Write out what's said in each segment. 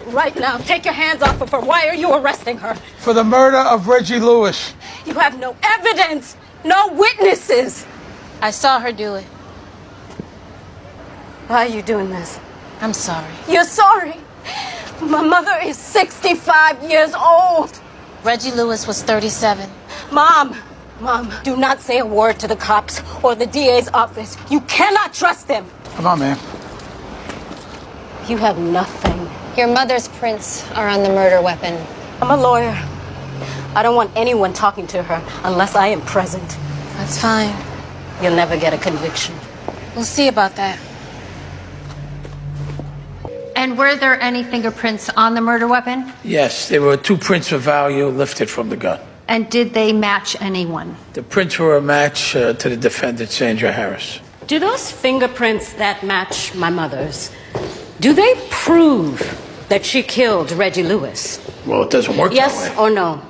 right now. Take your hands off of her. Why are you arresting her? For the murder of Reggie Lewis. You have no evidence, no witnesses. I saw her do it. Why are you doing this? I'm sorry. You're sorry? My mother is 65 years old. Reggie Lewis was 37. Mom, do not say a word to the cops or the DA's office. You cannot trust them. Come on, man. You have nothing. Your mother's prints are on the murder weapon. I'm a lawyer. I don't want anyone talking to her unless I am present. That's fine. You'll never get a conviction. We'll see about that. And were there any fingerprints on the murder weapon? Yes, there were 2 prints of value lifted from the gun. And did they match anyone? The prints were a match to the defendant, Sandra Harris. Do those fingerprints that match my mother's, do they prove that she killed Reggie Lewis? Well, it doesn't work that Yes way. or no?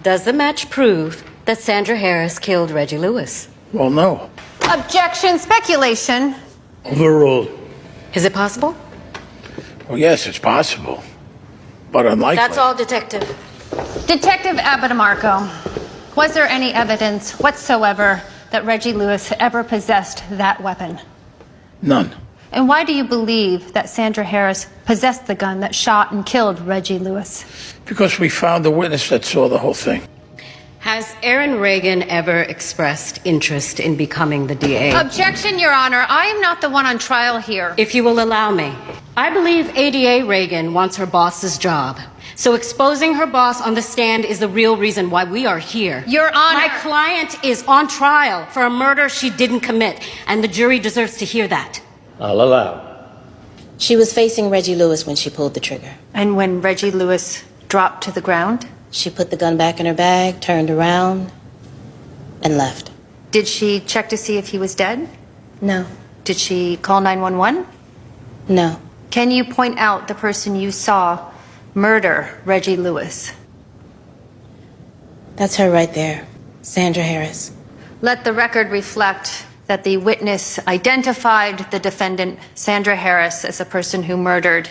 Does the match prove that Sandra Harris killed Reggie Lewis? Well, no. Objection, speculation. Overruled. Is it possible? Well, yes, it's possible, but unlikely. That's all, Detective. Detective Abitamarco, was there any evidence whatsoever that Reggie Lewis ever possessed that weapon? None. And why do you believe that Sandra Harris possessed the gun that shot and killed Reggie Lewis? Because we found a witness that saw the whole thing. Has Aaron Reagan ever expressed interest in becoming the DA? Objection, Your Honor. I am not the one on trial here. If you will allow me. I believe ADA Reagan wants her boss's job. So exposing her boss on the stand is the real reason why we are here. Your Honor. My client is on trial for a murder she didn't commit, and the jury deserves to hear that. I'll allow. She was facing Reggie Lewis when she pulled the trigger. And when Reggie Lewis dropped to the ground? She put the gun back in her bag, turned around, and left. Did she check to see if he was dead? No. Did she call 911? No. Can you point out the person you saw murder Reggie Lewis? That's her right there, Sandra Harris. Let the record reflect that the witness identified the defendant, Sandra Harris, as the person who murdered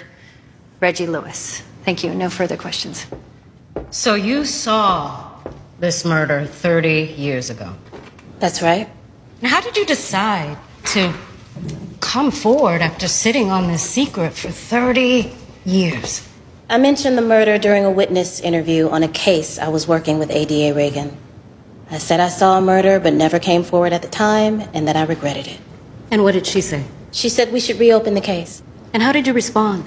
Reggie Lewis. Thank you. No further questions. So you saw this murder 30 years ago. That's right. Now, how did you decide to come forward after sitting on this secret for 30 years? I mentioned the murder during a witness interview on a case I was working with ADA Reagan. I said I saw a murder but never came forward at the time and that I regretted it. And what did she say? She said we should reopen the case. And how did you respond?